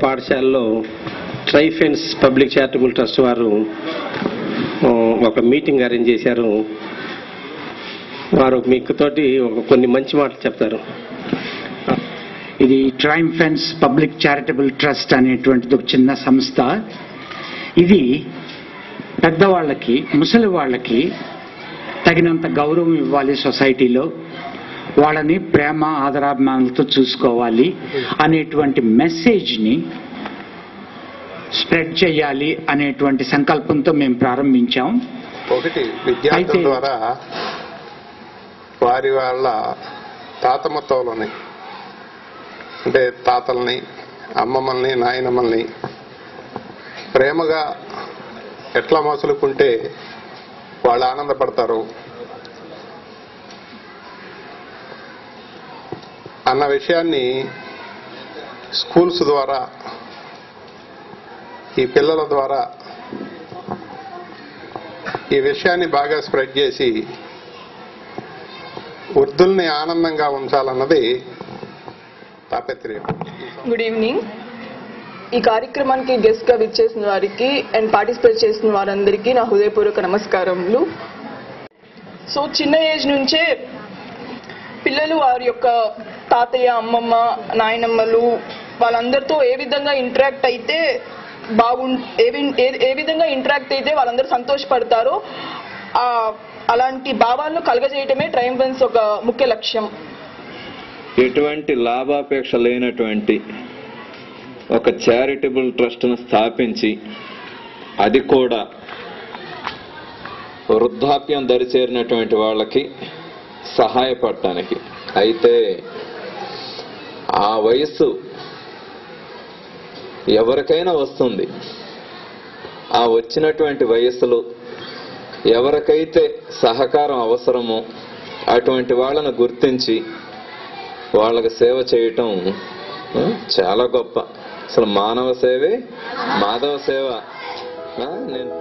పాఠశాలలో ట్రైఫెన్స్ public charitable trust వారు ఒక మీటింగ్ అరేంజ్ చేశారు. వారు మీకు తోటి కొన్ని మంచి మాటలు చెప్తారు. ఇది ట్రైఫెన్స్ పబ్లిక్ చారిటబుల్ ట్రస్ట్ అనేటువంటిది ఒక చిన్న సంస్థ. ఇది పెద్దవాళ్ళకి, ముసలి వాళ్ళకి తగినంత గౌరవం ఇవ్వాలి, సొసైటీలో వాళ్ళని ప్రేమ ఆదరాభిమానాలతో చూసుకోవాలి అనేటువంటి మెసేజ్ని స్ప్రెడ్ చేయాలి అనేటువంటి సంకల్పంతో మేము ప్రారంభించాం. ఒకటి, విద్యార్థుల ద్వారా వారి వాళ్ళ తాతమ్మతోలని, అంటే తాతల్ని, అమ్మమ్మల్ని, నాయనమ్మల్ని ప్రేమగా ఎట్లా మసులుకుంటే వాళ్ళు ఆనందపడతారు అన్న విషయాన్ని స్కూల్స్ ద్వారా, ఈ పిల్లల ద్వారా ఈ విషయాన్ని బాగా స్ప్రెడ్ చేసి వృద్ధుల్ని ఆనందంగా ఉంచాలన్నది తాపత్రయం. Good evening. ఈ కార్యక్రమానికి గెస్ట్ గా విచ్చేసిన వారికి అండ్ పార్టిసిపేట్ చేసిన వారందరికీ నా హృదయపూర్వక నమస్కారములు. సో చిన్న ఏజ్ నుంచే పిల్లలు వారి యొక్క తాతయ్య, అమ్మమ్మ, నాయనమ్మలు వాళ్ళందరితో ఏ విధంగా ఇంటరాక్ట్ అయితే ఏ విధంగా ఇంటరాక్ట్ అయితే వాళ్ళందరూ సంతోషపడతారో అలాంటి భావాలను కలగజేయటమే ట్రైఫెన్స్ ఒక ముఖ్య లక్ష్యం. ఎటువంటి లాభాపేక్ష లేనటువంటి ఒక చారిటబుల్ ట్రస్ట్ను స్థాపించి, అది కూడా వృద్ధాప్యం దరిచేరినటువంటి వాళ్ళకి సహాయపడటానికి. అయితే ఆ వయస్సు ఎవరికైనా వస్తుంది. ఆ వచ్చినటువంటి వయస్సులో ఎవరికైతే సహకారం అవసరమో అటువంటి వాళ్ళను గుర్తించి వాళ్ళకి సేవ చేయటం చాలా గొప్ప. అసలు మానవ సేవే మాధవ సేవ. నేను